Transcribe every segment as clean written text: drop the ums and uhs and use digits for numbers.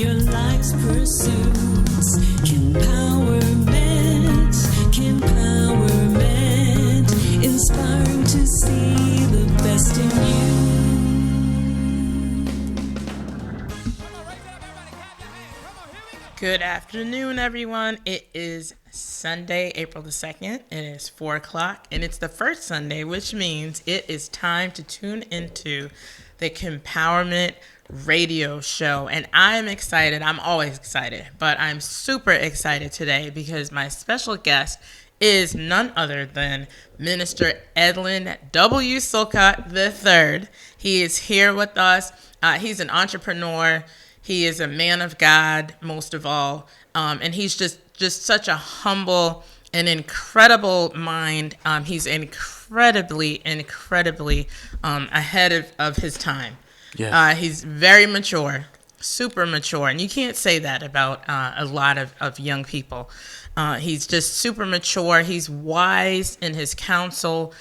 your life's pursuits. Empowerment, inspiring to see the best in you. Good afternoon, everyone. It is Sunday, April the 2nd. It is 4 o'clock, and it's the first Sunday, which means it is time to tune into the Empowerment radio show. And I'm excited. I'm always excited, but I'm super excited today because my special guest is none other than Minister Edlin W. Silcott III. He is here with us. He's an entrepreneur. He is a man of God, most of all, and he's just such a humble and incredible mind. He's incredibly ahead of his time. Yes. He's very mature, super mature, and you can't say that about a lot of young people. He's just super mature. He's wise in his counsel.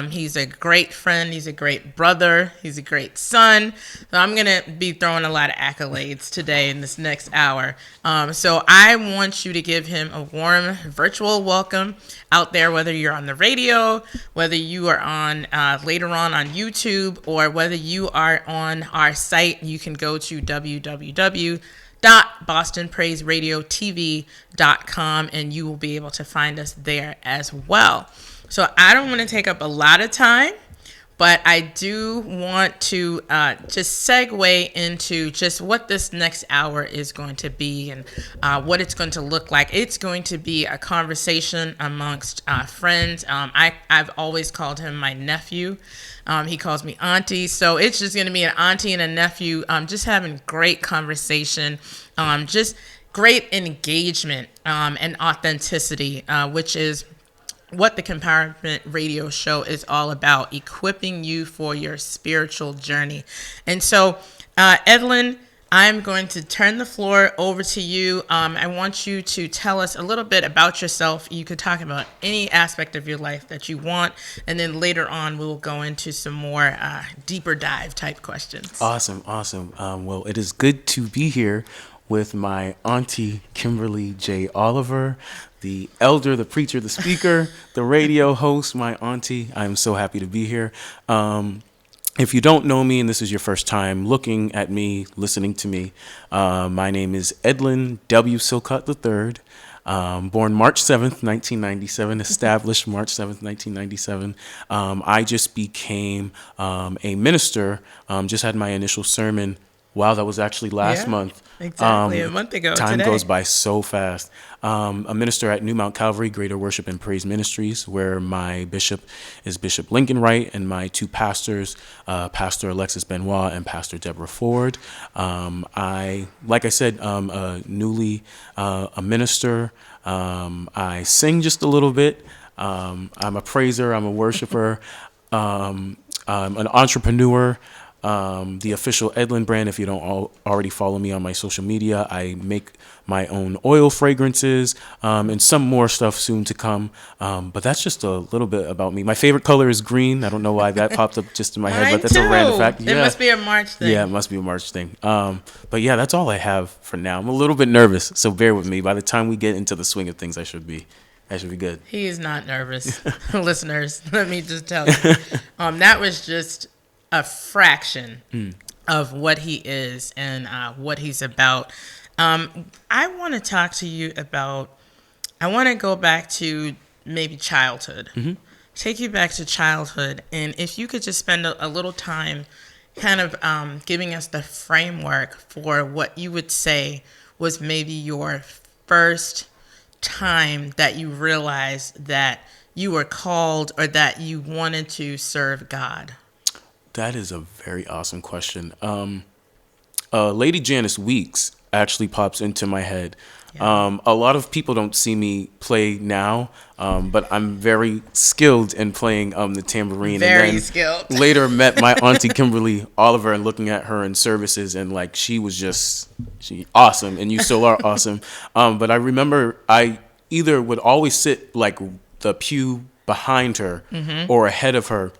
He's a great friend. He's a great brother. He's a great son. So I'm going to be throwing a lot of accolades today in this next hour. So I want you to give him a warm virtual welcome out there, whether you're on the radio, whether you are on later on YouTube, or whether you are on our site. You can go to www.bostonpraiseradiotv.com and you will be able to find us there as well. So I don't want to take up a lot of time, but I do want to just segue into just what this next hour is going to be and what it's going to look like. It's going to be a conversation amongst friends. I've always called him my nephew. He calls me auntie. So it's just going to be an auntie and a nephew just having great conversation, just great engagement and authenticity, which is what the Empowerment Radio Show is all about, equipping you for your spiritual journey. And so, Edlin, I'm going to turn the floor over to you. I want you to tell us a little bit about yourself. You could talk about any aspect of your life that you want, and then later on we'll go into some more deeper dive type questions. Awesome. Well, it is good to be here with my auntie, Kimberly J. Oliver, the elder, the preacher, the speaker, the radio host, my auntie. I'm so happy to be here. If you don't know me and this is your first time looking at me, listening to me, my name is Edlin W. Silcott III, born March 7th, 1997, established March 7th, 1997. I just became a minister, just had my initial sermon. Wow, that was actually last month. Exactly, a month ago. Time today goes by so fast. A minister at New Mount Calvary Greater Worship and Praise Ministries, where my bishop is Bishop Lincoln Wright, and my two pastors, Pastor Alexis Benoit and Pastor Deborah Ford. Like I said, newly a minister. I sing just a little bit. I'm a praiser. I'm a worshiper. I'm an entrepreneur. The official Edlin brand, if you don't already follow me on my social media, I make my own oil fragrances and some more stuff soon to come. But that's just a little bit about me. My favorite color is green. I don't know why that popped up just in my head, but that's a random fact. It must be a March thing. Yeah, it must be a March thing. But yeah, that's all I have for now. I'm a little bit nervous, so bear with me. By the time we get into the swing of things, I should be good. He is not nervous. Listeners, let me just tell you. That was just a fraction of what he is and what he's about. I want to talk to you about, I want to go back to maybe childhood. Mm-hmm. Take you back to childhood. And if you could just spend a little time kind of giving us the framework for what you would say was maybe your first time that you realized that you were called or that you wanted to serve God. That is a very awesome question. Lady Janice Weeks actually pops into my head. Yeah. A lot of people don't see me play now, but I'm very skilled in playing the tambourine. Very and then skilled. Later met my auntie Kimberly Oliver and looking at her in services, and like she awesome, and you still are awesome. But I remember I either would always sit like the pew behind her or ahead of her.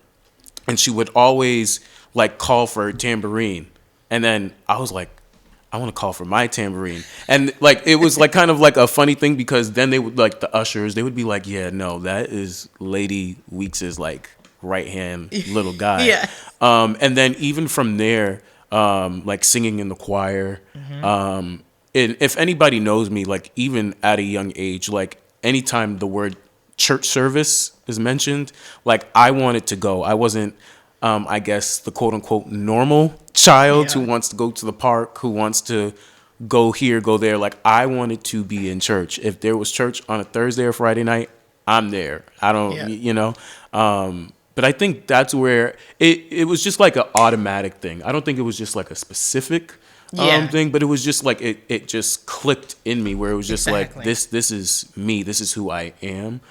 And she would always like call for a tambourine. And then I was like, I want to call for my tambourine. And like, it was like kind of like a funny thing, because then they would, like, the ushers, they would be like, yeah, no, that is Lady Weeks's like right hand little guy. Yeah. And then even from there, like singing in the choir, and if anybody knows me, like even at a young age, like anytime the word church service is mentioned, like I wanted to go. I wasn't, I guess, the quote unquote normal child who wants to go to the park, who wants to go here, go there. Like I wanted to be in church. If there was church on a Thursday or Friday night, I'm there. I don't, you know. But I think that's where it was just like an automatic thing. I don't think it was just like a specific thing, but it was just like it just clicked in me, where it was just like, this is me. This is who I am.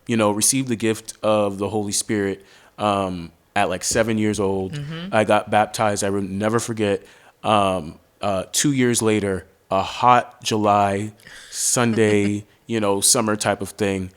You know, received the gift of the Holy Spirit at like 7 years old. I got baptized. I will never forget. 2 years later, a hot July Sunday, you know, summer type of thing.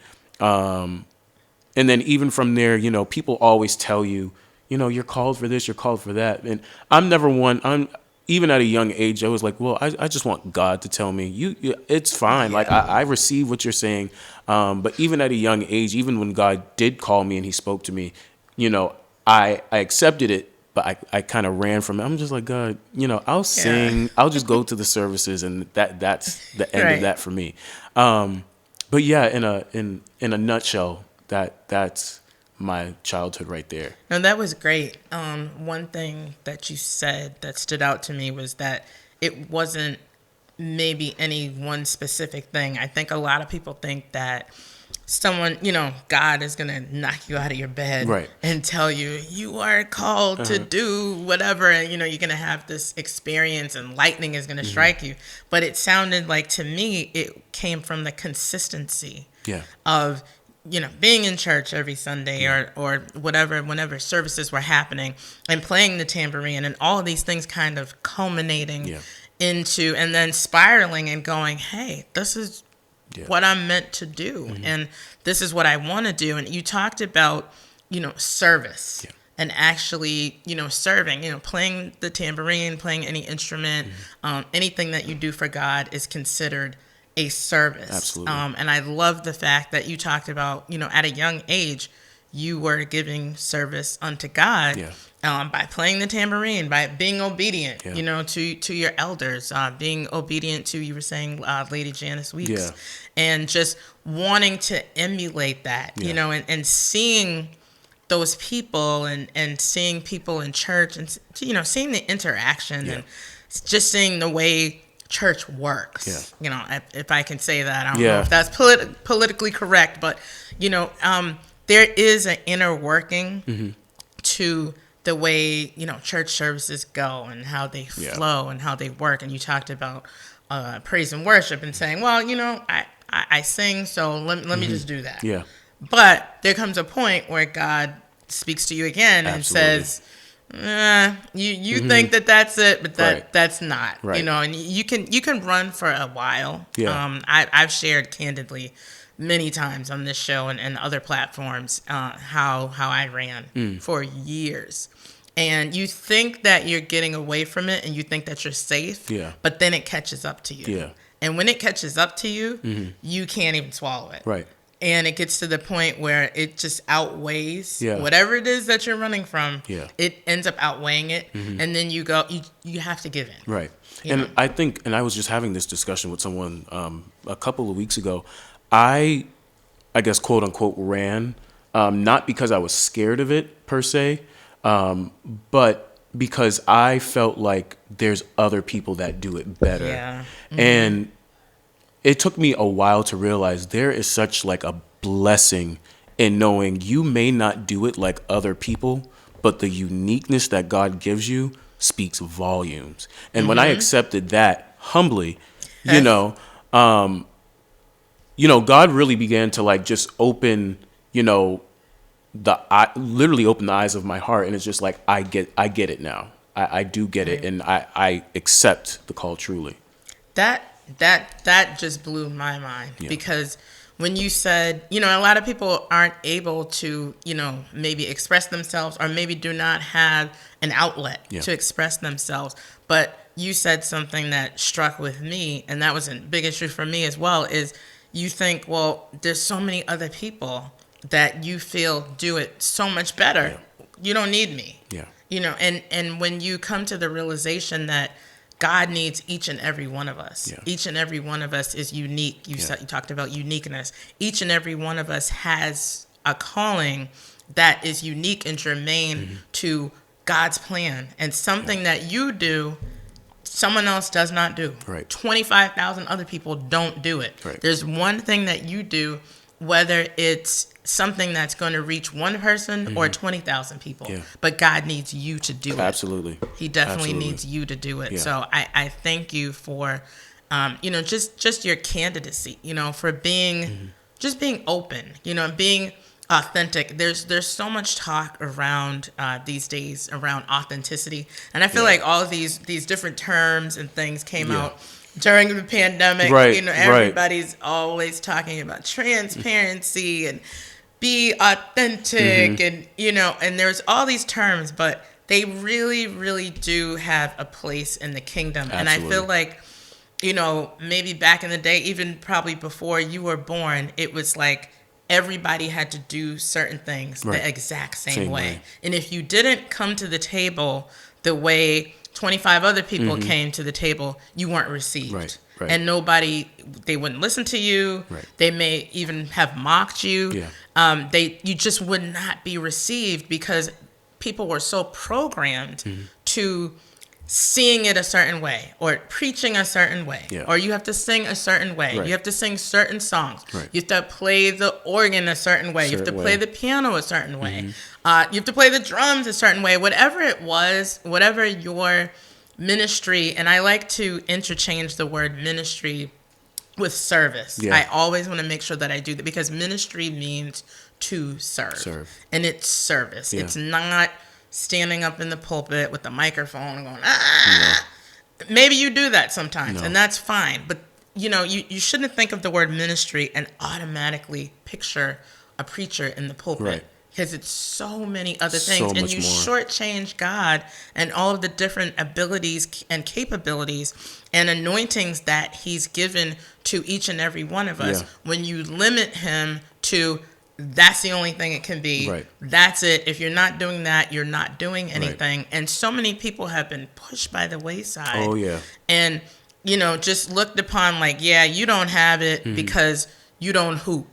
And then even from there, you know, people always tell you, you know, you're called for this, you're called for that. And I'm never one. Even at a young age, I was like, well, I just want God to tell me, you it's fine. Like I receive what you're saying. But even at a young age, even when God did call me and he spoke to me, you know, I accepted it, but I kind of ran from it. I'm just like, God, you know, I'll sing, I'll just go to the services, and that's the end of that for me. But yeah, in a nutshell, that's my childhood right there. No, that was great. One thing that you said that stood out to me was that it wasn't maybe any one specific thing. I think a lot of people think that someone, you know, God is going to knock you out of your bed and tell you, you are called to do whatever. And, you know, you're going to have this experience and lightning is going to strike you. But it sounded like, to me, it came from the consistency of, you know, being in church every Sunday or whatever, whenever services were happening, and playing the tambourine, and all of these things kind of culminating into, and then spiraling and going, hey, this is what I'm meant to do. And this is what I want to do. And you talked about, you know, service and actually, you know, serving, you know, playing the tambourine, playing any instrument, anything that you do for God is considered a service. Absolutely. And I love the fact that you talked about, you know, at a young age, you were giving service unto God by playing the tambourine, by being obedient, you know, to your elders, being obedient to, you were saying, Lady Janice Weeks, and just wanting to emulate that, you know, and seeing those people and seeing people in church, and, you know, seeing the interaction and just seeing the way church works, you know, if I can say that. I don't know if that's politically correct, but, you know, there is an inner working to the way, you know, church services go and how they flow and how they work. And you talked about praise and worship and saying, well, you know, I sing, so let me just do that. But there comes a point where God speaks to you again and says, you think that's it, but that's not, you know, and you can run for a while. I've shared candidly many times on this show and other platforms how I ran for years, and you think that you're getting away from it and you think that you're safe, but then it catches up to you, and when it catches up to you, you can't even swallow it, and it gets to the point where it just outweighs whatever it is that you're running from. It ends up outweighing it, and then you have to give in. And I think, and I was just having this discussion with someone a couple of weeks ago. I guess, quote unquote, ran, not because I was scared of it per se, but because I felt like there's other people that do it better. And it took me a while to realize there is such like a blessing in knowing you may not do it like other people, but the uniqueness that God gives you speaks volumes. And when I accepted that humbly, you know, God really began to like just open, you know, literally open the eyes of my heart. And it's just like, I get it now. I do get it. And I accept the call truly. That just blew my mind, because when you said, you know, a lot of people aren't able to, you know, maybe express themselves, or maybe do not have an outlet to express themselves. But you said something that struck with me, and that was a big issue for me as well, is you think, well, there's so many other people that you feel do it so much better. Yeah. You don't need me. Yeah. And when you come to the realization that God needs each and every one of us. Yeah. Each and every one of us is unique. You talked about uniqueness. Each and every one of us has a calling that is unique and germane to God's plan, and something that you do, someone else does not do. Right. 25,000 other people don't do it. Right. There's one thing that you do, whether it's something that's going to reach one person or 20,000 people. Yeah. But God needs you to do it. Absolutely. He definitely Absolutely. needs you to do it. Yeah. So I thank you for, just your candidacy, for being, just being open, being authentic. There's so much talk around these days around authenticity. And I feel like all of these different terms and things came out during the pandemic. Right, everybody's always talking about transparency and be authentic and, and there's all these terms, but they really, really do have a place in the kingdom. Absolutely. And I feel like, maybe back in the day, even probably before you were born, it was like everybody had to do certain things the exact same way. And if you didn't come to the table the way 25 other people came to the table, you weren't received. Right. And they wouldn't listen to you. Right. They may even have mocked you. Yeah. You just would not be received because people were so programmed to seeing it a certain way or preaching a certain way, or you have to sing a certain way. You have to sing certain songs. You have to play the organ a certain way. You have to play the piano a certain way. You have to play the drums a certain way. Whatever it was, whatever your ministry, and I like to interchange the word ministry with service. I always want to make sure that I do that because ministry means to serve. And it's service. It's not standing up in the pulpit with the microphone and going, Maybe you do that sometimes, and that's fine. But, you shouldn't think of the word ministry and automatically picture a preacher in the pulpit. Because it's so many other things. And you shortchange God and all of the different abilities and capabilities and anointings that he's given to each and every one of us when you limit him to that's the only thing it can be. That's it. If you're not doing that, you're not doing anything. And so many people have been pushed by the wayside. And, just looked upon like, you don't have it because you don't hoop.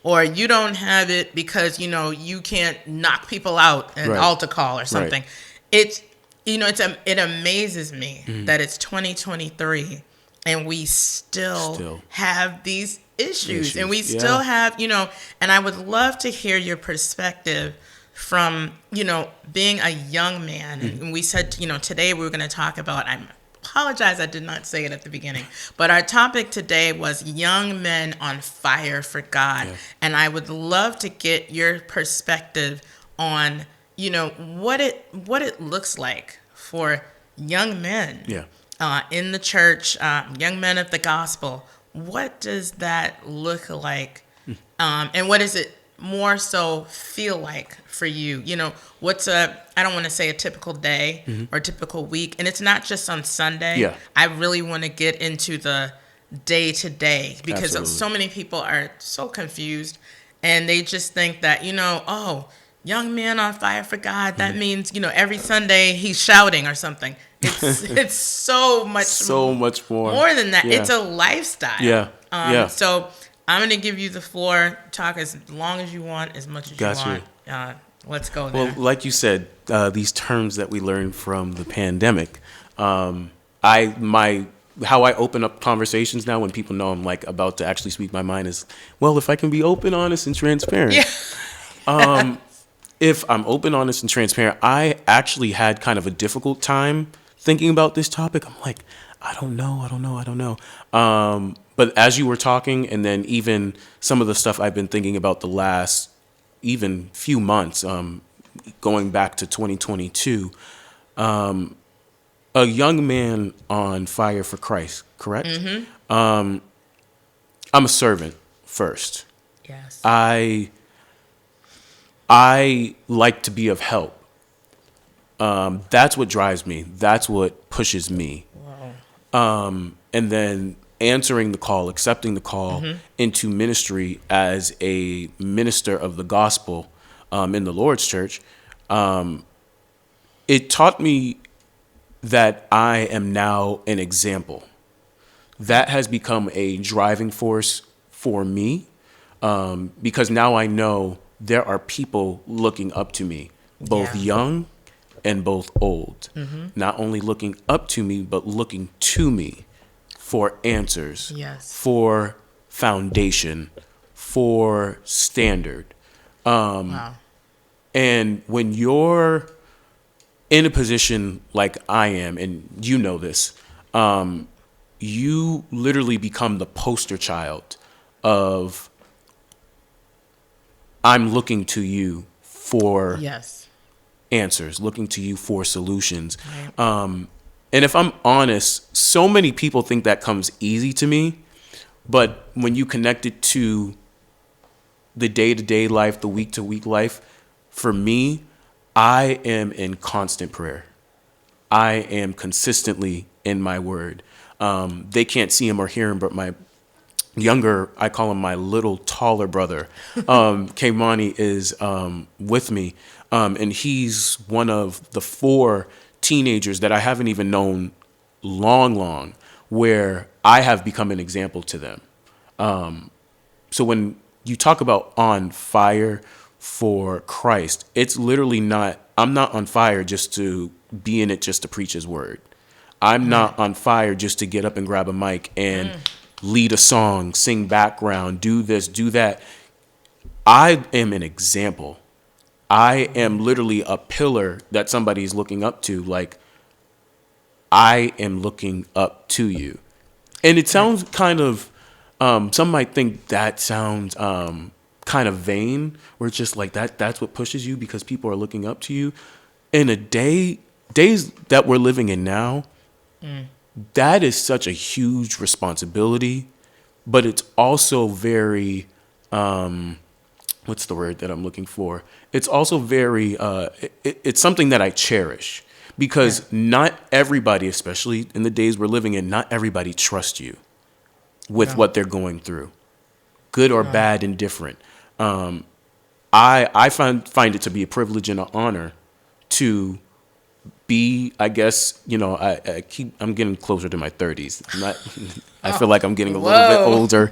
Or you don't have it because, you can't knock people out in altar call or something. It amazes me that it's 2023 and we still have these issues. And we still have, and I would love to hear your perspective from, being a young man. And we said, today we were going to talk about, I apologize, I did not say it at the beginning, but our topic today was young men on fire for God. And I would love to get your perspective on, what it looks like for young men in the church, young men of the gospel. What does that look like? And what does it more so feel like for you? What's I don't want to say a typical day or a typical week. And it's not just on Sunday. I really want to get into the day to day because so many people are so confused and they just think that, young man on fire for God, that means, every Sunday he's shouting or something. It's so much more than that. It's a lifestyle. So I'm going to give you the floor. Talk as long as you want, as much as you want. Let's go there. Well, like you said, these terms that we learned from the pandemic, how I open up conversations now when people know I'm like about to actually speak my mind is, well, if I can be open, honest, and transparent. If I'm open, honest, and transparent, I actually had kind of a difficult time thinking about this topic. I'm like, I don't know. But as you were talking, and then even some of the stuff I've been thinking about the last even few months, going back to 2022, a young man on fire for Christ, correct? I'm a servant first. Yes. I like to be of help. That's what drives me. That's what pushes me. Wow. and then answering the call, accepting the call into ministry as a minister of the gospel in the Lord's church, it taught me that I am now an example. That has become a driving force for me, because now I know there are people looking up to me, both young and both old, not only looking up to me, but looking to me for answers, for foundation, for standard. And when you're in a position like I am, and you know this, you literally become the poster child of, I'm looking to you for answers, looking to you for solutions. Right. And if I'm honest, so many people think that comes easy to me, but when you connect it to the day-to-day life, the week-to-week life, for me, I am in constant prayer. I am consistently in my word. They can't see him or hear him, but my younger, I call him my little taller brother, Kimberly, is with me. And he's one of the 4 teenagers that I haven't even known long, where I have become an example to them. So when you talk about on fire for Christ, it's literally not, I'm not on fire just to be in it just to preach his word. I'm not on fire just to get up and grab a mic and lead a song, sing background, do this, do that. I am an example. I am literally a pillar that somebody's looking up to. Like, I am looking up to you. And it sounds kind of, some might think that sounds kind of vain, where it's just like that's what pushes you because people are looking up to you. In a days that we're living in now, that is such a huge responsibility, but it's also very, what's the word that I'm looking for? It's also very, it's something that I cherish, because not everybody, especially in the days we're living in, not everybody trusts you with what they're going through, good or bad, indifferent. I find it to be a privilege and an honor to be, I guess, I'm getting closer to my 30s. I feel like I'm getting a little bit older.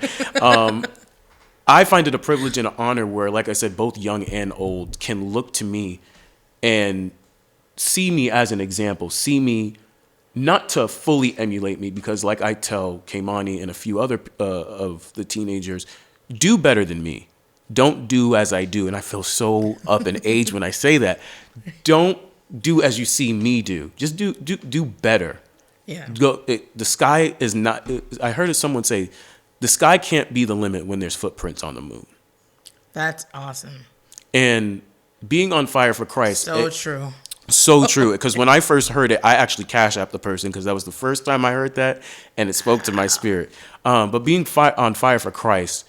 I find it a privilege and an honor where, like I said, both young and old can look to me and see me as an example, see me not to fully emulate me, because like I tell Kimani and a few other of the teenagers, do better than me. Don't do as I do. And I feel so up in age when I say that. Don't do as you see me do. Just do better. Yeah. The sky is not, I heard someone say, the sky can't be the limit when there's footprints on the moon. That's awesome. And being on fire for Christ. True. So true. Because when I first heard it, I actually cash apped the person, because that was the first time I heard that, and it spoke to my spirit. But being on fire for Christ,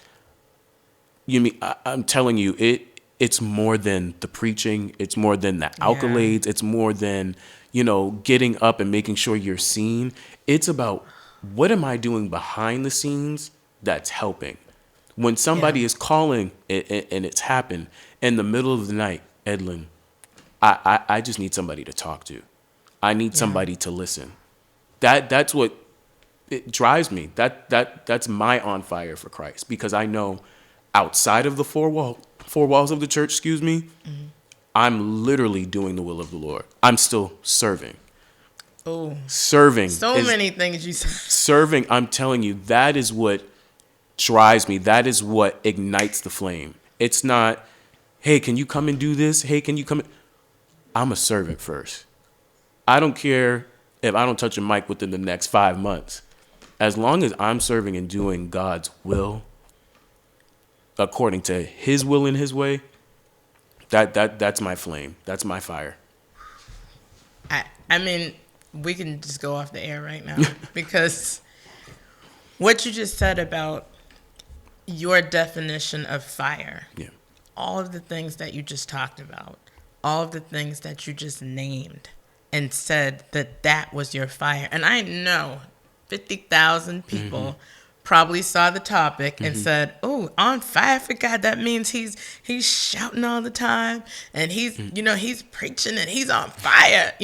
I'm telling you, it's more than the preaching. It's more than the accolades. It's more than, getting up and making sure you're seen. It's about, what am I doing behind the scenes that's helping? When somebody is calling and it's happened in the middle of the night, Edlin, I just need somebody to talk to. I need somebody to listen. That's what it drives me. That's my on fire for Christ, because I know outside of the four walls of the church, I'm literally doing the will of the Lord. I'm still serving. Oh, serving. Many things you said. Serving, I'm telling you, that is what drives me. That is what ignites the flame. It's not, hey, can you come and do this? Hey, can you come? I'm a servant first. I don't care if I don't touch a mic within the next 5 months. As long as I'm serving and doing God's will, according to his will and his way, that's my flame. That's my fire. I mean, we can just go off the air right now, because what you just said about your definition of fire, all of the things that you just talked about, all of the things that you just named and said that was your fire. And I know 50,000 people probably saw the topic and said, "Oh, on fire for God, that means he's shouting all the time and he's preaching and he's on fire."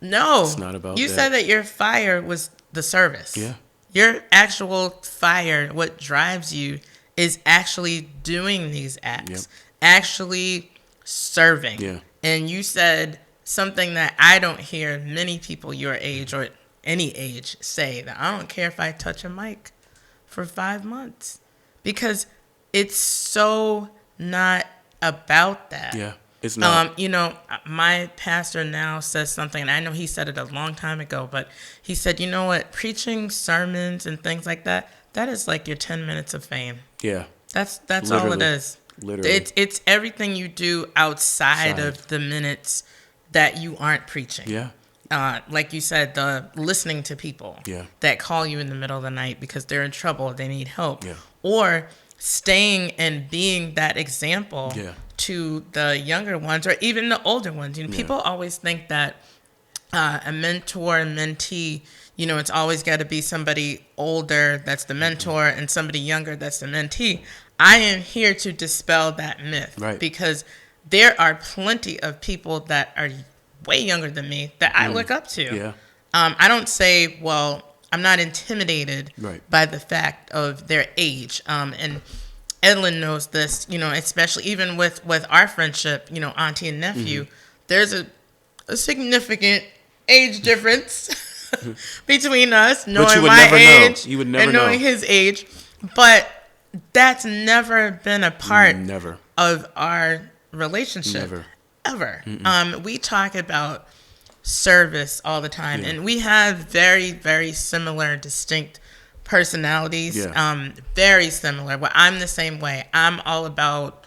No, It's not about you that. said that your fire was the service. Yeah. Your actual fire, what drives you, is actually doing these acts, Yep. actually serving. Yeah. And you said something that I don't hear many people your age or any age say, that I don't care if I touch a mic for 5 months, because it's so not about that. Yeah. It's not. My pastor now says something, and I know he said it a long time ago, but he said, you know what, preaching sermons and things like that, that is like your 10 minutes of fame. Yeah. That's all it Literally. is. Literally. It's everything you do outside of the minutes that you aren't preaching. Yeah. Like you said, the listening to people that call you in the middle of the night because they're in trouble, they need help. Yeah. Or staying and being that example to the younger ones or even the older ones. People always think that a mentor and mentee, it's always got to be somebody older that's the mentor and somebody younger that's the mentee. I am here to dispel that myth, right? Because there are plenty of people that are way younger than me that I look up to. Yeah. I don't say, well, I'm not intimidated by the fact of their age. And Edlin knows this, especially even with our friendship, auntie and nephew, there's a significant age difference between us, knowing my age You would never and knowing his age. But that's never been a part of our relationship. Never. Ever. We talk about service all the time, and we have very, very similar, distinct personalities. Very similar. Well, I'm the same way. I'm all about,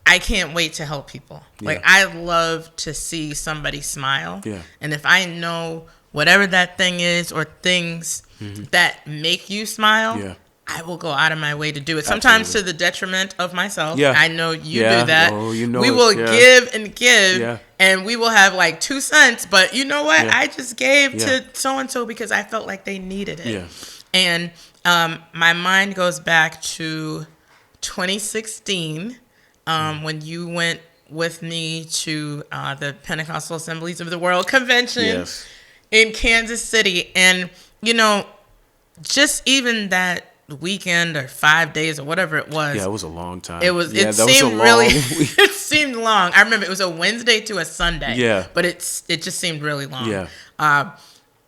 I can't wait to help people. Like, I love to see somebody smile. And if I know whatever that thing is or things that make you smile, I will go out of my way to do it. Sometimes to the detriment of myself. I know you do that. Oh, we will give and give, and we will have like 2 cents. But you know what? I just gave to so-and-so because I felt like they needed it. And my mind goes back to 2016 when you went with me to the Pentecostal Assemblies of the World Convention in Kansas City. And, just even that weekend or 5 days or whatever it was. Yeah, it was a long time. It seemed really it seemed long. I remember it was a Wednesday to a Sunday. Yeah. But it just seemed really long. Yeah. I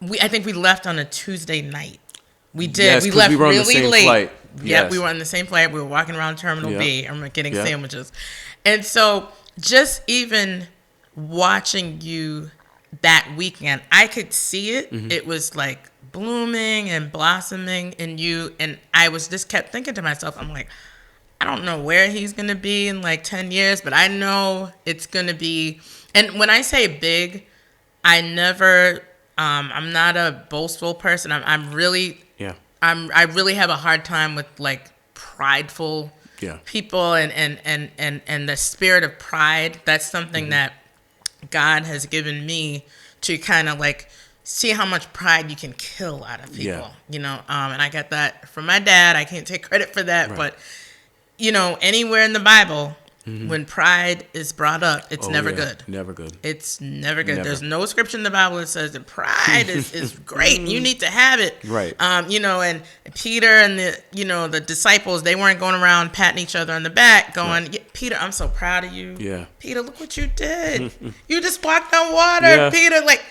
think we left on a Tuesday night. We did. Yes, we left we were on the really same late. flight. Yeah, Yes. we were on the same flight. We were walking around Terminal B and we're getting sandwiches. And so just even watching you that weekend, I could see it. It was like blooming and blossoming in you. And I just kept thinking to myself, I'm like, I don't know where he's going to be in like 10 years, but I know it's going to be. And when I say big, I never, I'm not a boastful person. I really have a hard time with like prideful people and the spirit of pride. That's something that God has given me to kind of like see how much pride you can kill out of people, and I got that from my dad. I can't take credit for that, but anywhere in the Bible, when pride is brought up, it's never good. Never good. It's never good. There's no scripture in the Bible that says that pride is great. You need to have it. Right. And Peter and the disciples, they weren't going around patting each other on the back going, Peter, I'm so proud of you. Yeah. Peter, look what you did. You just walked on water, Peter. Like,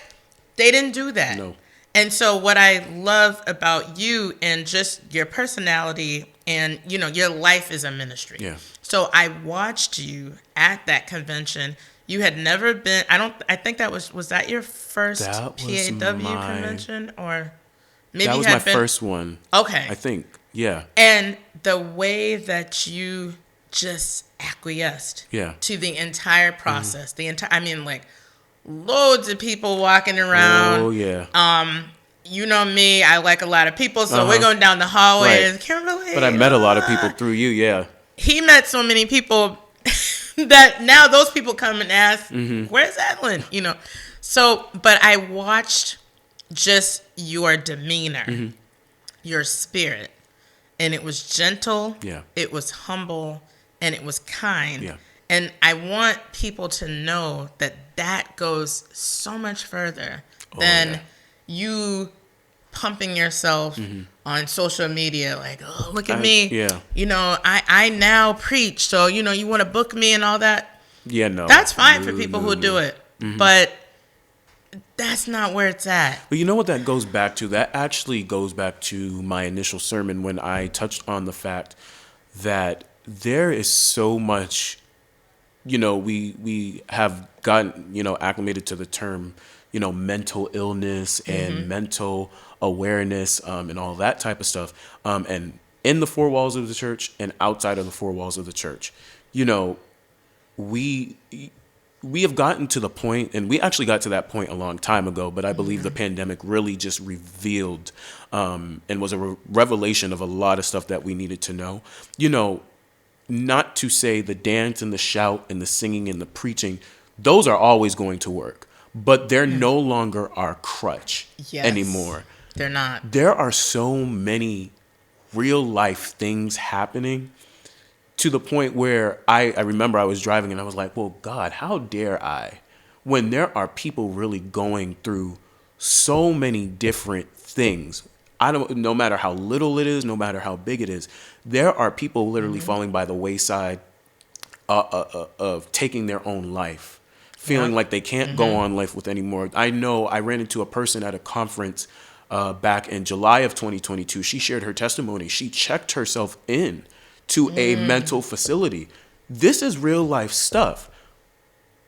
they didn't do that. No. And so what I love about you and just your personality and, your life is a ministry. Yeah. So I watched you at that convention. You had never been, I think that was that your first PAW convention? Or maybe that was my first one. Okay. I think, yeah. And the way that you just acquiesced to the entire process, loads of people walking around. Oh, yeah. You know me, I like a lot of people, so we're going down the hallway and Kimberly. But I met a lot of people through you, He met so many people that now those people come and ask, where's Edlin? So, but I watched just your demeanor your spirit, and it was gentle, Yeah. it was humble, and it was kind. Yeah. And I want people to know that that goes so much further than yeah. you pumping yourself on social media, like, oh, look at I- me. yeah. You know, I now preach, so, you know, you want to book me and all that. Yeah, no. That's fine for No, people no, who no. do it. But that's not where it's at. But you know what that goes back to? That actually goes back to my initial sermon when I touched on the fact that there is so much, you know, we have gotten, you know, acclimated to the term, you know, mental illness and mental awareness and all that type of stuff. And in the four walls of the church and outside of the four walls of the church, you know, we have gotten to the point, and we actually got to that point a long time ago, but I believe the pandemic really just revealed and was a revelation of a lot of stuff that we needed to know. You know, not to say the dance and the shout and the singing and the preaching, those are always going to work, but they're no longer our crutch anymore. They're not. There are so many real life things happening to the point where I remember I was driving and I was like, well, God, how dare I, when there are people really going through so many different things. No matter how little it is, no matter how big it is, there are people literally falling by the wayside of taking their own life, feeling like they can't go on life with anymore. I know I ran into a person at a conference back in July of 2022. She shared her testimony. She checked herself in to a mental facility. This is real life stuff.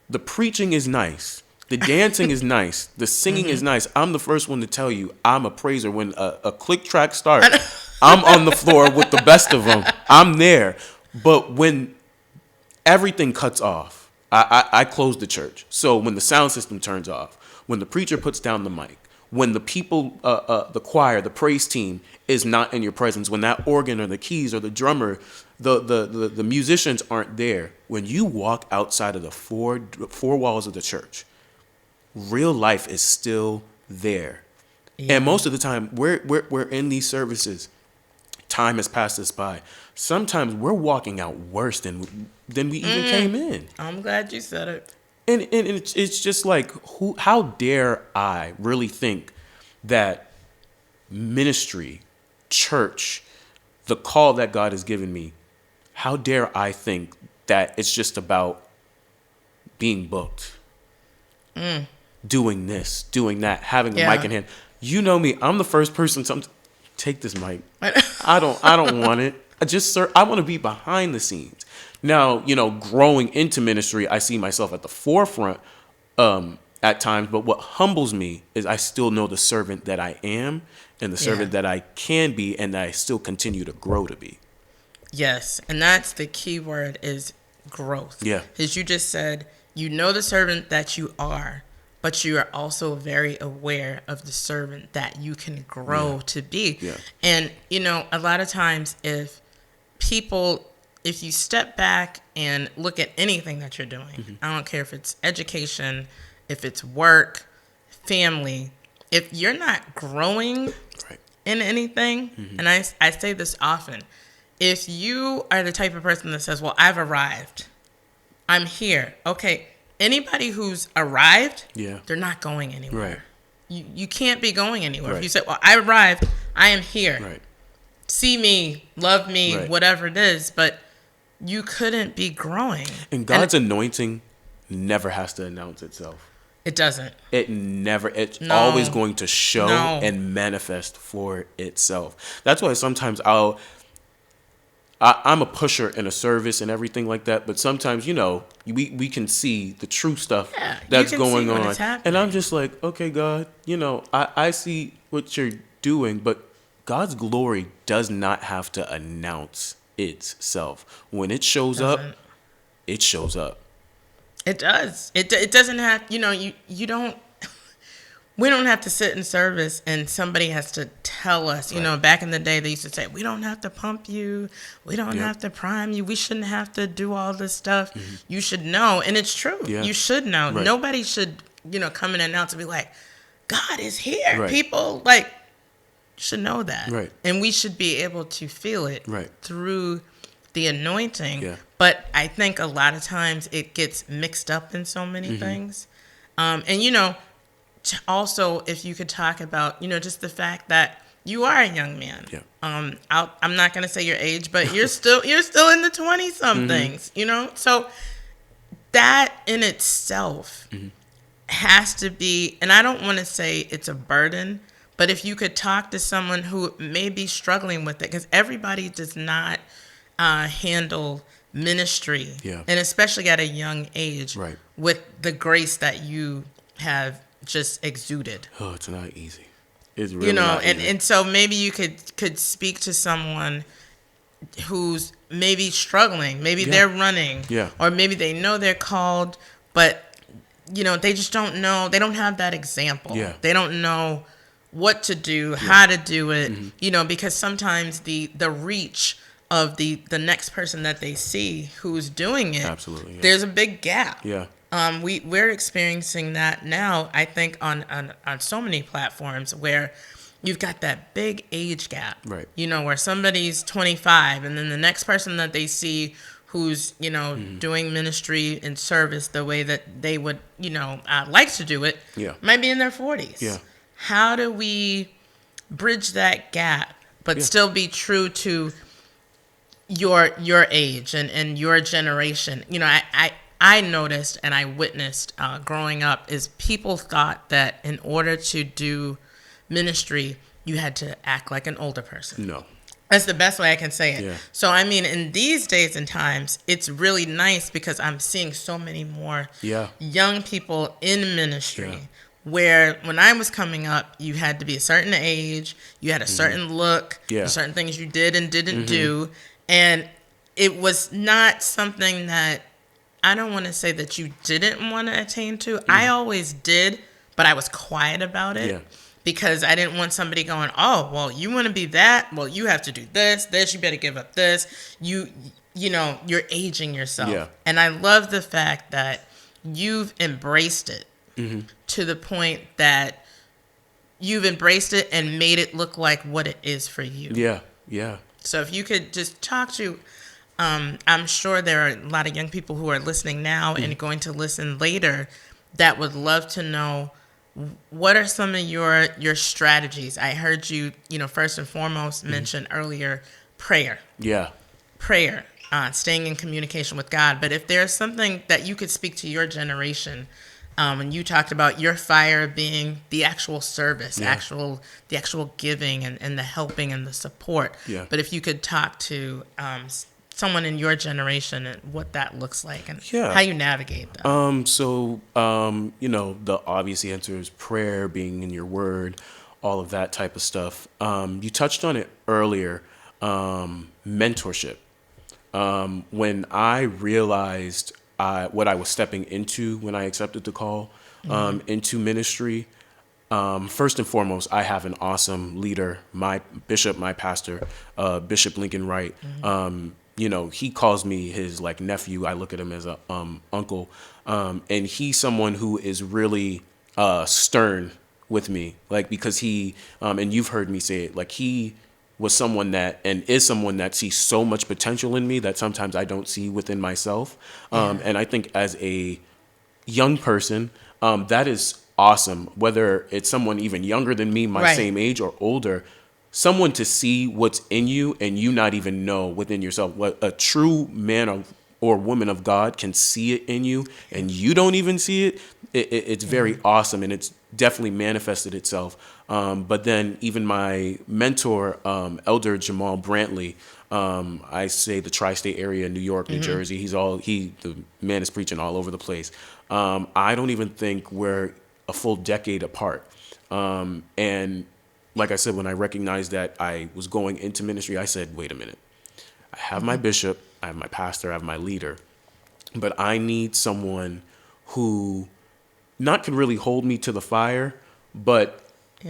The preaching is nice. The dancing is nice. The singing is nice. I'm the first one to tell you I'm a praiser. When a click track starts, I'm on the floor with the best of them. I'm there. But when everything cuts off, I close the church. So when the sound system turns off, when the preacher puts down the mic, when the people, the choir, the praise team is not in your presence, when that organ or the keys or the drummer, the musicians aren't there, when you walk outside of the four walls of the church, real life is still there. Yeah. And most of the time, we're in these services. Time has passed us by. Sometimes we're walking out worse than we even came in. I'm glad you said it. And it's just like, how dare I really think that ministry, church, the call that God has given me, how dare I think that it's just about being booked, doing this, doing that, having a mic in hand. You know me, I'm the first person to take this mic. I don't want it. I want to be behind the scenes. Now, you know, growing into ministry, I see myself at the forefront at times, but what humbles me is I still know the servant that I am and the servant that I can be and that I still continue to grow to be. Yes, and that's the key word is growth. Yeah. As you just said, you know the servant that you are, but you are also very aware of the servant that you can grow to be. Yeah. And, you know, a lot of times if you step back and look at anything that you're doing, I don't care if it's education, if it's work, family, if you're not growing in anything, and I say this often, if you are the type of person that says, well, I've arrived, I'm here. Okay, anybody who's arrived, they're not going anywhere. Right. You can't be going anywhere. Right. If you say, well, I arrived, I am here. Right. See me, love me, whatever it is, but you couldn't be growing. And God's anointing never has to announce itself. It doesn't. It's always going to show and manifest for itself. That's why sometimes I'm a pusher in a service and everything like that, but sometimes, you know, we can see the true stuff that's going on. And I'm just like, okay, God, you know, I see what you're doing, but God's glory does not have to announce itself. When it shows up, it shows up. It does. It doesn't have, you know, you don't, we don't have to sit in service and somebody has to tell us, you know, back in the day they used to say, we don't have to pump you. We don't have to prime you. We shouldn't have to do all this stuff. You should know. And it's true. Yeah. You should know. Right. Nobody should, you know, come in and announce and be like, God is here. Right. People, like, should know that. Right. And we should be able to feel it Right. through the anointing. Yeah. But I think a lot of times it gets mixed up in so many things. And, you know, also, if you could talk about, you know, just the fact that you are a young man. Yeah. I'm not going to say your age, but you're still in the 20 somethings, you know? So that in itself has to be, and I don't want to say it's a burden, but if you could talk to someone who may be struggling with it, because everybody does not handle ministry, and especially at a young age, Right. with the grace that you have just exuded. Oh, it's not easy. It's really You know, not easy. and so maybe you could speak to someone who's maybe struggling, maybe they're running, or maybe they know they're called, but you know, they just don't know, they don't have that example. They don't know what to do, how to do it, you know, because sometimes the reach of the next person that they see who's doing it, Absolutely, there's a big gap. We're Experiencing that now, I think, on so many platforms where you've got that big age gap. Right. You know, where somebody's 25 and then the next person that they see who's, you know, doing ministry and service the way that they would, you know, like to do it, might be in their 40s. How do we bridge that gap but still be true to your age and your generation? You know, I noticed and I witnessed growing up is people thought that in order to do ministry, you had to act like an older person. No. That's the best way I can say it. So, I mean, in these days and times, it's really nice because I'm seeing so many more young people in ministry. Where when I was coming up, you had to be a certain age, you had a certain look, certain things you did and didn't do. And it was not something that, I don't want to say that you didn't want to attain to. I always did, but I was quiet about it because I didn't want somebody going, oh, well, you want to be that? Well, you have to do this, you better give up this. You know, you're aging yourself. And I love the fact that you've embraced it to the point that you've embraced it and made it look like what it is for you. So if you could just talk to, I'm sure there are a lot of young people who are listening now and going to listen later that would love to know, what are some of your strategies? I heard you, you know, first and foremost mention earlier prayer. Prayer, staying in communication with God. But if there's something that you could speak to your generation, and you talked about your fire being the actual service, the actual giving and the helping and the support. But if you could talk to someone in your generation and what that looks like and how you navigate that. So, you know, the obvious answer is prayer, being in your word, all of that type of stuff. You touched on it earlier, mentorship. When I realized what I was stepping into when I accepted the call into ministry, first and foremost, I have an awesome leader, my bishop, my pastor, Bishop Lincoln Wright. You know, he calls me his like nephew. I look at him as a uncle, and he's someone who is really stern with me, like because he and you've heard me say it, like he was someone that and is someone that sees so much potential in me that sometimes I don't see within myself. And I think as a young person, that is awesome, whether it's someone even younger than me, my same age or older, someone to see what's in you and you not even know within yourself. What a true man or woman of God can see it in you and you don't even see it. It's very awesome, and it's definitely manifested itself. But then even my mentor, Elder Jamal Brantley, I say the tri-state area, New York, New Jersey, the man is preaching all over the place. I don't even think we're a full decade apart. And like I said, when I recognized that I was going into ministry, I said, wait a minute. I have my bishop, I have my pastor, I have my leader, but I need someone who not can really hold me to the fire, but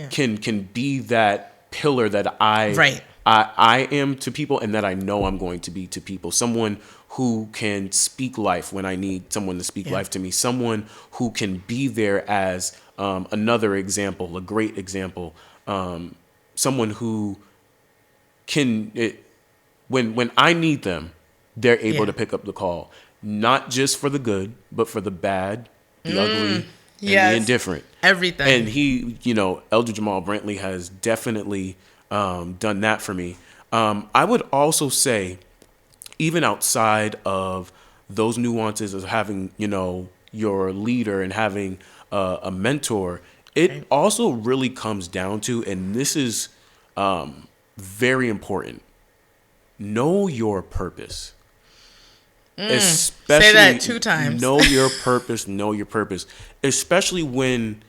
can be that pillar that I am to people and that I know I'm going to be to people. Someone who can speak life when I need someone to speak life to me. Someone who can be there as another example, a great example. someone who when I need them, they're able to pick up the call, not just for the good, but for the bad, the ugly, and the indifferent. Everything. And he, Elder Jamal Brantley has definitely done that for me. I would also say, even outside of those nuances of having, your leader and having a mentor, it also really comes down to, and this is very important, know your purpose. Especially, say that 2 times. Know your purpose. Know your purpose. Especially when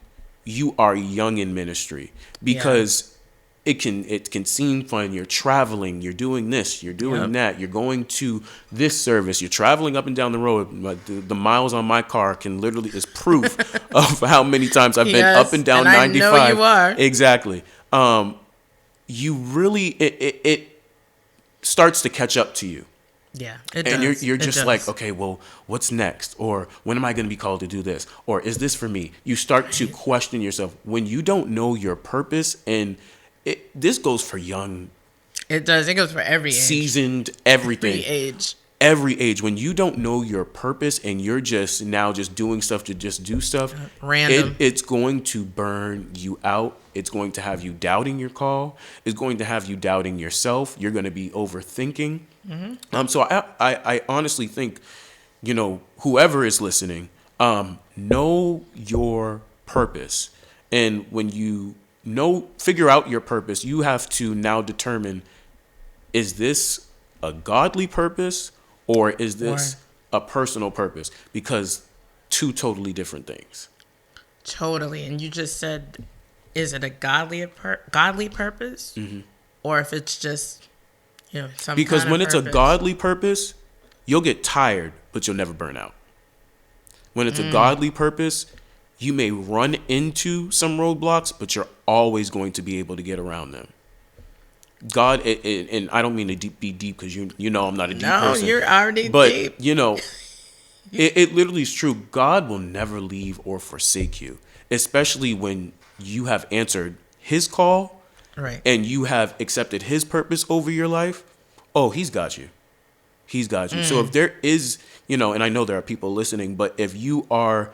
you are young in ministry, because it can seem fun. You're traveling. You're doing this. You're doing that. You're going to this service. You're traveling up and down the road. The miles on my car is proof of how many times I've been up and down 95. I know you are. Exactly. You really it starts to catch up to you. Yeah, it and does. You're just like, okay, well, what's next? Or when am I going to be called to do this? Or is this for me? You start to question yourself when you don't know your purpose. And this goes for young. It does. It goes for every age. Seasoned, everything. Every age. When you don't know your purpose and you're just doing stuff to just do stuff, random, it's going to burn you out. It's going to have you doubting your call. It's going to have you doubting yourself. You're going to be overthinking. Mm-hmm. So I honestly think, whoever is listening, know your purpose. And when you figure out your purpose, you have to now determine, is this a godly purpose or is this a personal purpose? Because 2 totally different things. Totally. And you just said, is it a godly purpose? Mm-hmm. Or if it's just, some because kind when of it's purpose. A godly purpose, you'll get tired, but you'll never burn out. When it's a godly purpose, you may run into some roadblocks, but you're always going to be able to get around them. God, and I don't mean to be deep because you know I'm not a deep person. No, you're already but, deep. It literally is true. God will never leave or forsake you, especially when you have answered his call, right? And you have accepted his purpose over your life. Oh, he's got you. He's got you. So if there is, and I know there are people listening, but if you are,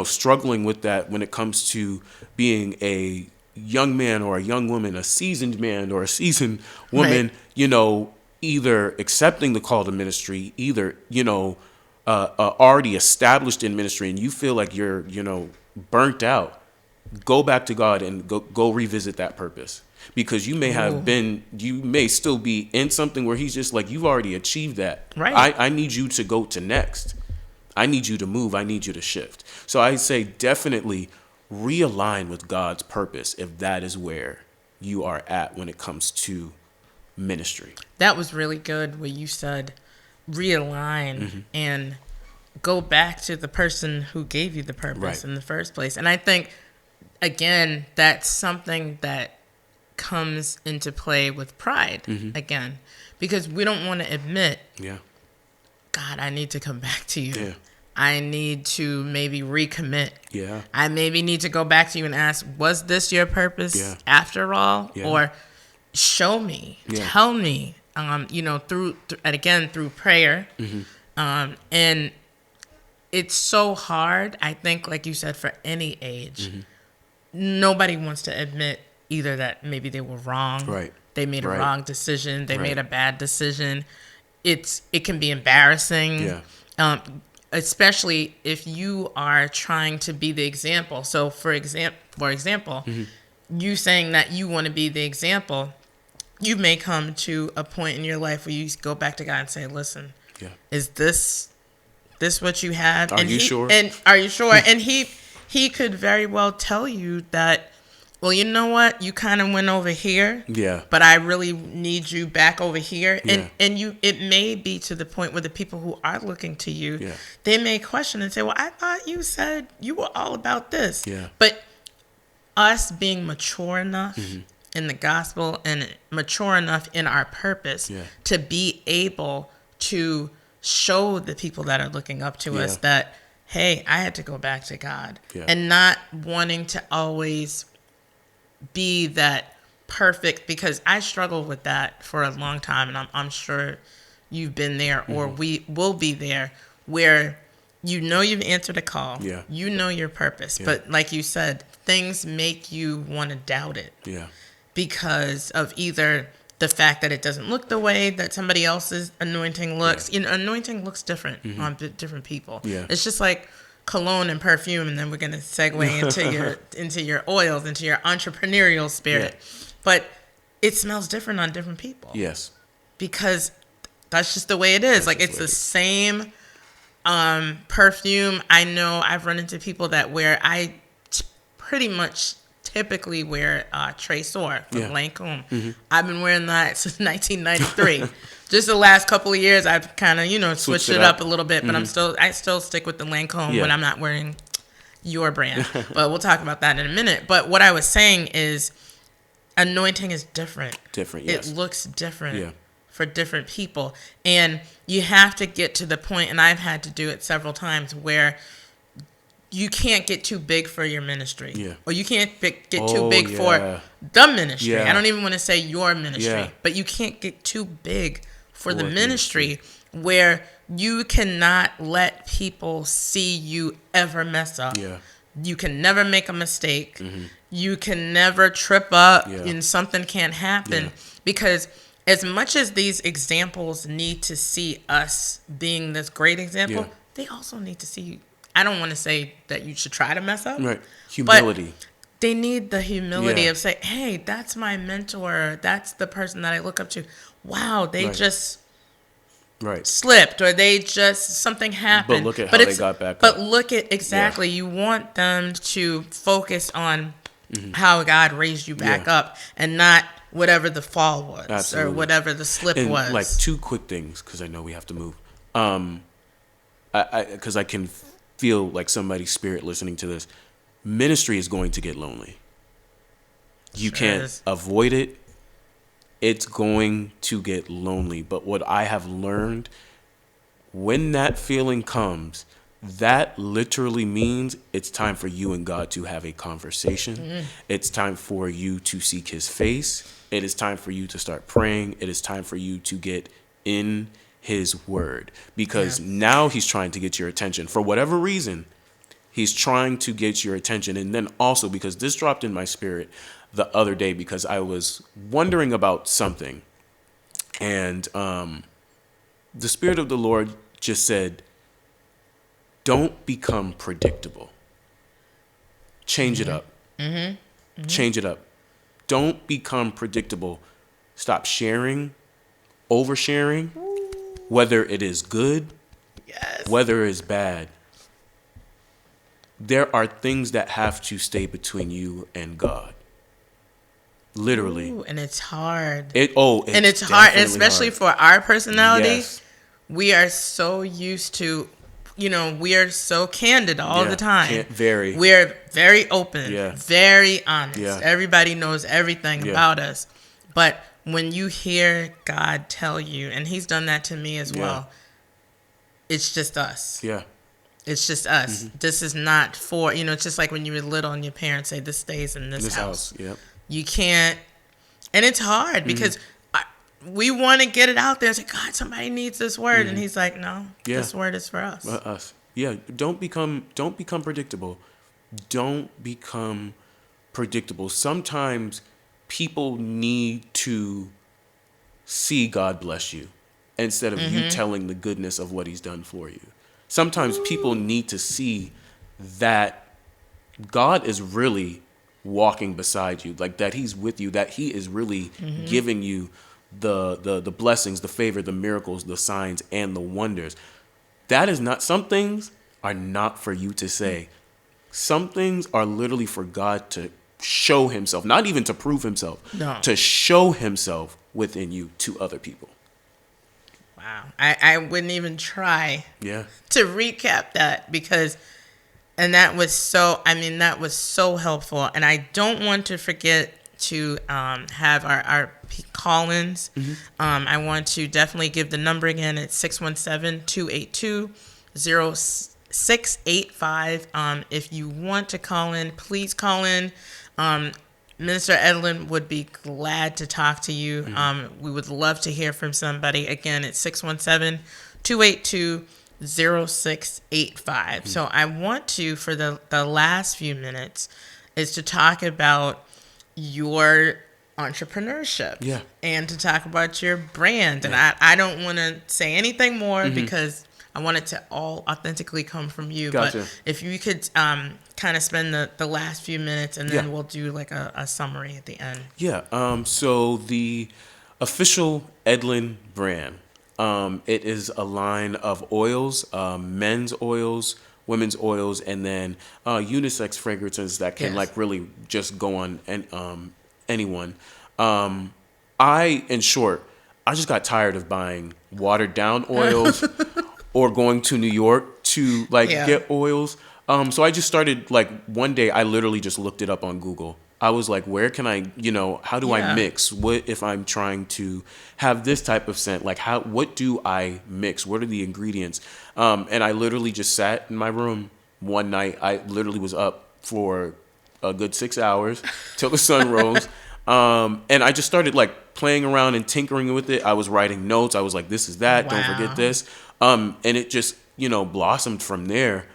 struggling with that when it comes to being a young man or a young woman, a seasoned man or a seasoned woman, right. Either accepting the call to ministry, either, already established in ministry and you feel like you're, burnt out, go back to God and go revisit that purpose. Because you may still be in something where he's just like, you've already achieved that. Right. I need you to go to next. I need you to move. I need you to shift. So I say definitely realign with God's purpose if that is where you are at when it comes to ministry. That was really good what you said. Realign and go back to the person who gave you the purpose in the first place. And I think, again, that's something that comes into play with pride again, because we don't want to admit, God, I need to come back to you. Yeah. I need to maybe recommit. Yeah. I maybe need to go back to you and ask, was this your purpose after all? Yeah. Or show me, tell me, through prayer. And it's so hard, I think, like you said, for any age. Nobody wants to admit either that maybe they were wrong. Right. They made a wrong decision. They made a bad decision. It can be embarrassing. Yeah. Especially if you are trying to be the example. So, for example, you saying that you want to be the example, you may come to a point in your life where you go back to God and say, listen, is this what you have? Are you sure? And are you sure? And he could very well tell you that, well, you know what? You kind of went over here. Yeah. But I really need you back over here. Yeah. And it may be to the point where the people who are looking to you, they may question and say, well, I thought you said you were all about this. Yeah. But us being mature enough in the gospel and mature enough in our purpose to be able to show the people that are looking up to us that, hey, I had to go back to God. And not wanting to always be that perfect, because I struggled with that for a long time, and I'm sure you've been there, or we will be there, where you've answered a call, you know your purpose, but like you said, things make you want to doubt it, because of either the fact that it doesn't look the way that somebody else's anointing looks. Anointing looks different on different people. It's just like cologne and perfume, and then we're going to segue into your oils, into your entrepreneurial spirit. But it smells different on different people. Yes. Because that's just the way it is. Like, it's the same perfume. I know I've run into people that pretty much typically wear Tresor from Lancôme. I've been wearing that since 1993. Just the last couple of years, I've kind of, switched it up a little bit, but I still stick with the Lancôme when I'm not wearing your brand. But we'll talk about that in a minute. But what I was saying is, anointing is different. Yes. It looks different for different people. And you have to get to the point, and I've had to do it several times, where you can't get too big for your ministry. Or you can't get too big for the ministry. I don't even want to say your ministry. But you can't get too big for the ministry, where you cannot let people see you ever mess up. You can never make a mistake. You can never trip up and something can't happen. Because as much as these examples need to see us being this great example, they also need to see, I don't want to say that you should try to mess up. Humility. But they need the humility of saying, hey, that's my mentor. That's the person that I look up to. Wow, they just slipped, or something happened. But look at how they got back up. But look at, you want them to focus on how God raised you back up, and not whatever the fall was or whatever the slip was. Like, two quick things, because I know we have to move. Because I can feel like somebody's spirit listening to this. Ministry is going to get lonely. You can't avoid it. It's going to get lonely. But what I have learned, when that feeling comes, that literally means it's time for you and God to have a conversation. It's time for you to seek his face. It is time for you to start praying. It is time for you to get in his word, because now he's trying to get your attention for whatever reason. He's trying to get your attention. And then also, because this dropped in my spirit the other day, because I was wondering about something, and the Spirit of the Lord just said, don't become predictable. Change it up. Change it up. Don't become predictable. Stop sharing, oversharing, whether it is good, whether it is bad. There are things that have to stay between you and God. Literally. Ooh, and it's hard. It's hard, especially for our personality. We are so used to, we are so candid all the time. We're very open, very honest. Everybody knows everything about us. But when you hear God tell you, and he's done that to me as well, it's just us. It's just us. This is not for, it's just like when you were little and your parents say, this stays in this house. You can't, and it's hard because we want to get it out there and say, God, somebody needs this word. And he's like, no, this word is for us. Us. Don't become predictable. Don't become predictable. Sometimes people need to see God bless you instead of you telling the goodness of what he's done for you. Sometimes people need to see that God is really walking beside you, like that he's with you, that he is really giving you the blessings, the favor, the miracles, the signs, and the wonders. That is not, some things are not for you to say. Some things are literally for God to show himself, not even to prove himself, to show himself within you to other people. Wow. I wouldn't even try to recap that, because, and that was so helpful. And I don't want to forget to have our call-ins. I want to definitely give the number again. It's 617-282-0685. If you want to call in, please call in. Minister Edlin would be glad to talk to you. We would love to hear from somebody. Again, it's 617-282-0685. So I want to, for the last few minutes, is to talk about your entrepreneurship. Yeah. And to talk about your brand. And I don't want to say anything more because I want it to all authentically come from you. Gotcha. But if you could kind of spend the last few minutes, and then Yeah. we'll do like a summary at the end. Yeah. So the official Edlin brand, it is a line of oils, men's oils, women's oils, and then unisex fragrances that can Yes. like really just go on anyone. In short, I just got tired of buying watered down oils or going to New York to like Yeah. get oils. So I just started like one day I literally just looked it up on Google. I was like, where can I, how do Yeah. I mix? What if I'm trying to have this type of scent? Like what do I mix? What are the ingredients? And I literally just sat in my room one night. I literally was up for a good 6 hours till the sun rose. And I just started like playing around and tinkering with it. I was writing notes. I was like, this is that. Don't Wow. forget this. And it just, blossomed from there.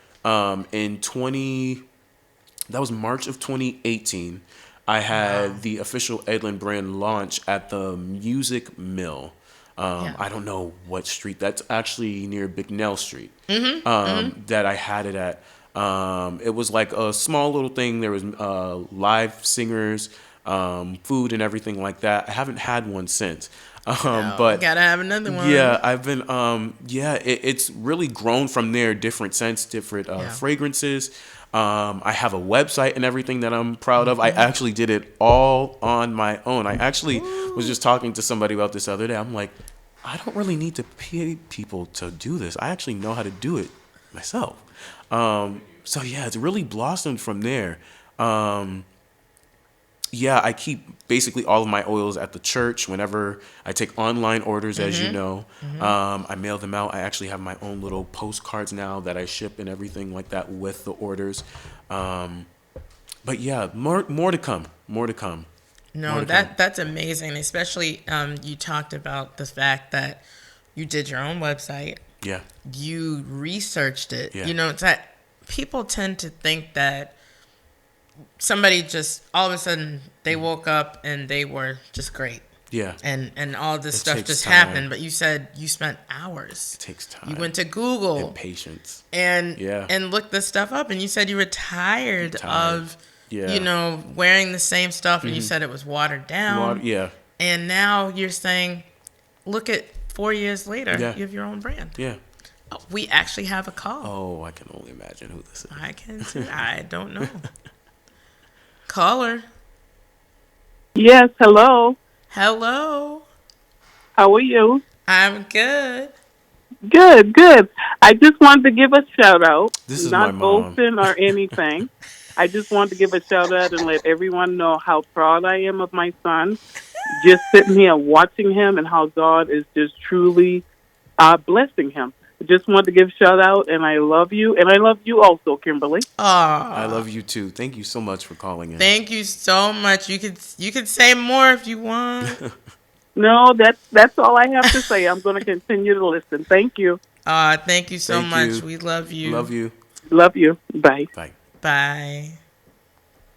That was March of 2018. I had the official Edlin brand launch at the Music Mill. Yeah. I don't know what street. That's actually near Bicknell Street. That I had it at. It was like a small little thing. There was live singers, food and everything like that. I haven't had one since. But Gotta have another one. yeah, I've been, it's really grown from there. Different scents, different fragrances. I have a website and everything that I'm proud of. I actually did it all on my own. I actually was just talking to somebody about this the other day. I'm like, I don't really need to pay people to do this. I actually know how to do it myself. So yeah, it's really blossomed from there. I keep basically all of my oils at the church. Whenever I take online orders, as you know, I mail them out. I actually have my own little postcards now that I ship and everything like that with the orders. But yeah, more to come. More to come. No, that's amazing. Especially you talked about the fact that you did your own website. Yeah. You researched it. Yeah. It's that people tend to think that somebody just all of a sudden they woke up and they were just great. Yeah. And all this stuff takes just time. happened. But you said you spent hours. It takes time. You went to Google and patience. and Yeah. and looked this stuff up, and you said you were tired. Of Yeah. wearing the same stuff, and you said it was watered down. Yeah. And now you're saying, look at 4 years later, Yeah. you have your own brand. Yeah. We actually have a call. Oh, I can only imagine who this is. I can too. I don't know. Caller. Yes, hello. Hello. How are you? I'm good. Good, good. I just wanted to give a shout out. This is not my mom. boasting or anything. I just wanted to give a shout out and let everyone know how proud I am of my son. Just sitting here watching him and how God is just truly blessing him. Just wanted to give a shout out, and I love you, and I love you also, Kimberly. I love you too. Thank you so much for calling in. Thank you so much. You could say more if you want. No, that's all I have to say. I'm going to continue to listen. Thank you. Thank you so Thank much. you. We love you. Love you. Love you. Bye. Bye. Bye.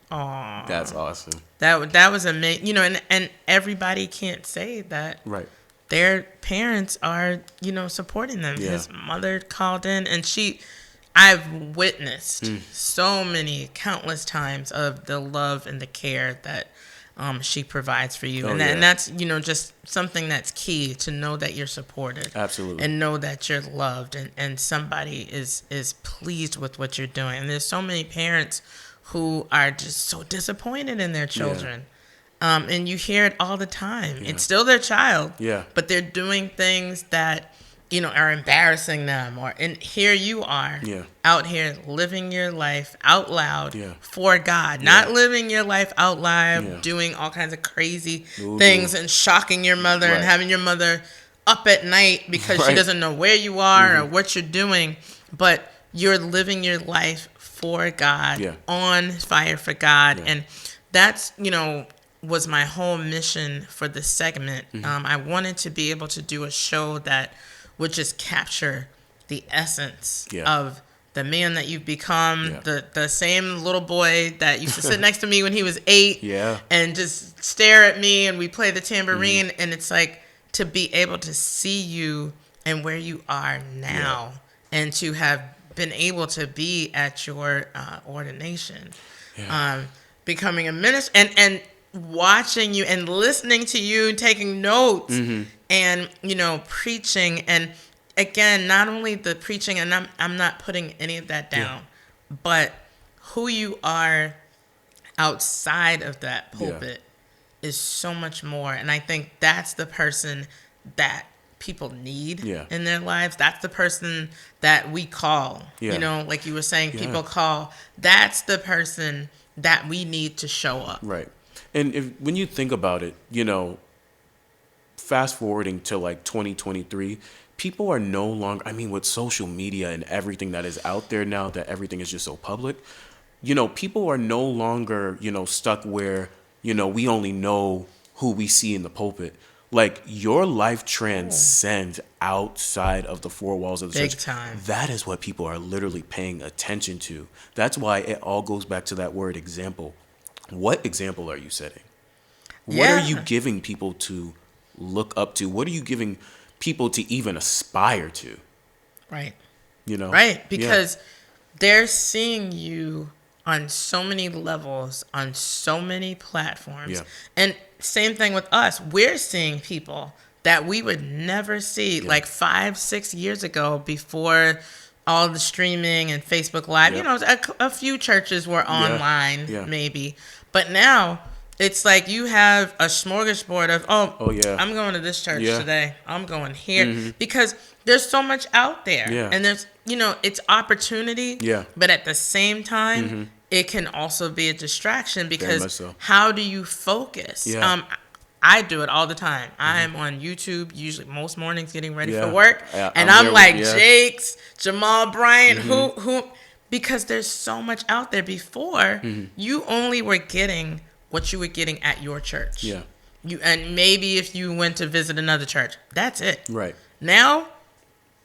Aw. That's awesome. That was amazing. And everybody can't say that. Right. Their parents are, supporting them. Yeah. His mother called in, and I've witnessed so many, countless times of the love and the care that she provides for you. Oh, and yeah. that's, just something that's key, to know that you're supported. Absolutely. And know that you're loved, and somebody is pleased with what you're doing. And there's so many parents who are just so disappointed in their children. And you hear it all the time. Yeah. It's still their child. Yeah. But they're doing things that, are embarrassing them. And here you are, out here living your life out loud for God. Not living your life out loud, doing all kinds of crazy things and shocking your mother and having your mother up at night because she doesn't know where you are or what you're doing. But you're living your life for God, on fire for God. And that's, was my whole mission for this segment. I wanted to be able to do a show that would just capture the essence of the man that you've become, the same little boy that used to sit next to me when he was 8 and just stare at me, and we play the tambourine. And it's like to be able to see you and where you are now, and to have been able to be at your ordination, becoming a minister, and watching you and listening to you, taking notes, and preaching. And again, not only the preaching, and I'm not putting any of that down, but who you are outside of that pulpit is so much more. And I think that's the person that people need in their lives. That's the person that we call, like you were saying, people call. That's the person that we need to show up. Right. And when you think about it, fast forwarding to like 2023, people are no longer, with social media and everything that is out there now, that everything is just so public, people are no longer, stuck where, we only know who we see in the pulpit. Like, your life transcends outside of the four walls of the church. Big time. That is what people are literally paying attention to. That's why it all goes back to that word example. What example are you setting? What are you giving people to look up to? What are you giving people to even aspire to? Right. Right. Because they're seeing you on so many levels, on so many platforms. Yeah. And same thing with us. We're seeing people that we would never see like 5-6 years ago, before all the streaming and Facebook Live. A few churches were online, maybe. But now it's like you have a smorgasbord of, I'm going to this church today. I'm going here. Because there's so much out there. Yeah. And there's, it's opportunity. Yeah. But at the same time, it can also be a distraction, because how do you focus? Yeah. I do it all the time. I'm on YouTube, usually most mornings, getting ready for work. And I'm like, Jakes, Jamal Bryant, who, because there's so much out there. Before, you only were getting what you were getting at your church. Yeah. And maybe if you went to visit another church, that's it. Right. Now,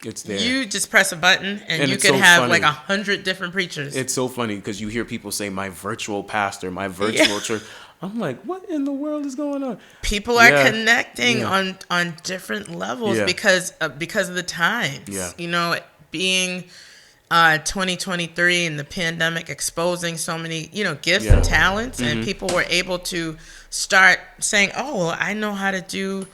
it's there. You just press a button and you could have like 100 different preachers. It's so funny because you hear people say, my virtual pastor, my virtual church. I'm like, what in the world is going on? People are connecting on different levels because of the times. Yeah. Being 2023 and the pandemic exposing so many, gifts and talents, and people were able to start saying, oh, well, I know how to do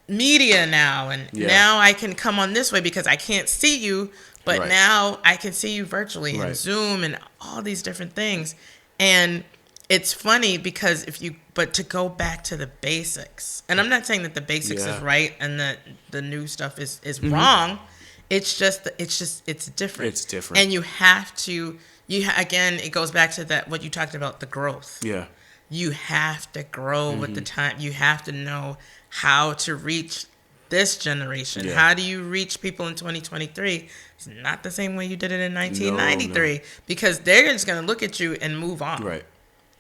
media now, and now I can come on this way because I can't see you, but now I can see you virtually and Zoom and all these different things. And it's funny because but to go back to the basics, and I'm not saying that the basics is right and that the new stuff is wrong. It's just it's different. It's different. And you have to, again, it goes back to that, what you talked about, the growth. Yeah. You have to grow with the time. You have to know how to reach this generation. Yeah. How do you reach people in 2023? It's not the same way you did it in 1993, no. Because they're just going to look at you and move on. Right.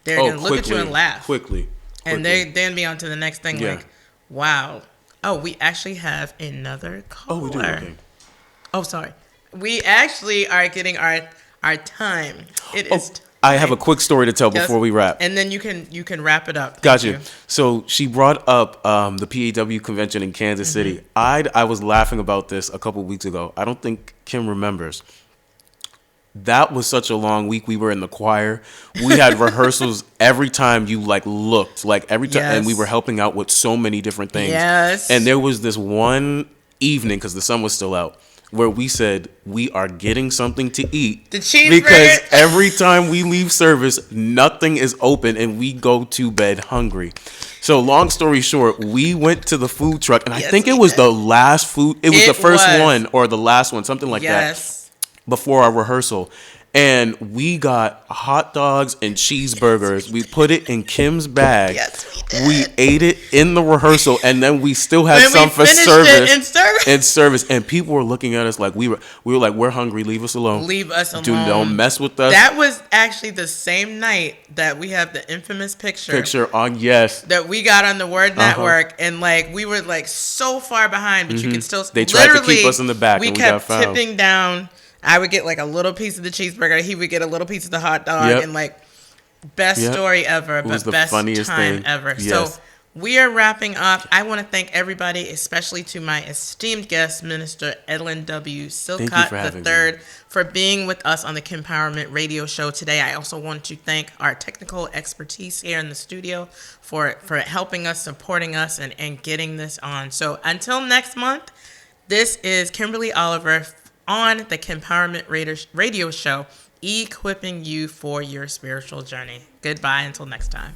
They're going to look at you and laugh. Quickly. And they then be on to the next thing like, wow. Oh, we actually have another caller. Oh, we do. Okay. Oh, sorry. We actually are getting our time. It is time. I have a quick story to tell before we wrap. And then you can wrap it up. Gotcha. So she brought up the PAW convention in Kansas City. I was laughing about this a couple weeks ago. I don't think Kim remembers. That was such a long week. We were in the choir. We had rehearsals every time you looked, every time, and we were helping out with so many different things. Yes. And there was this one evening, because the sun was still out, where we said we are getting something to eat. The cheeseburger. Because every time we leave service, nothing is open and we go to bed hungry. So long story short, we went to the food truck, and I think it was the last food. It was the first one or the last one, something like that, before our rehearsal. And we got hot dogs and cheeseburgers. We put it in Kim's bag. Yes, we did. We ate it. in the rehearsal, and then we still had When we some for finished service. it in service. In service, and people were looking at us like we were like, we're hungry. Leave us alone. Leave us alone. Don't mess with us. That was actually the same night that we have the infamous picture on yes. that we got on the Word Network, and like we were like so far behind, but you could still. They tried to keep us in the back, We and we kept got found. tipping down. I would get like a little piece of the cheeseburger. He would get a little piece of the hot dog, Yep. and like best Yep. story ever, It was but the best funniest time thing. ever. Yes. So we are wrapping up. I want to thank everybody, especially to my esteemed guest, Minister Edlin W. Silcott for having III, for being with us on the Kimpowerment Radio Show today. I also want to thank our technical expertise here in the studio for helping us, supporting us, and getting this on. So until next month, this is Kimberly Oliver on the Kimpowerment Radio Show, equipping you for your spiritual journey. Goodbye until next time.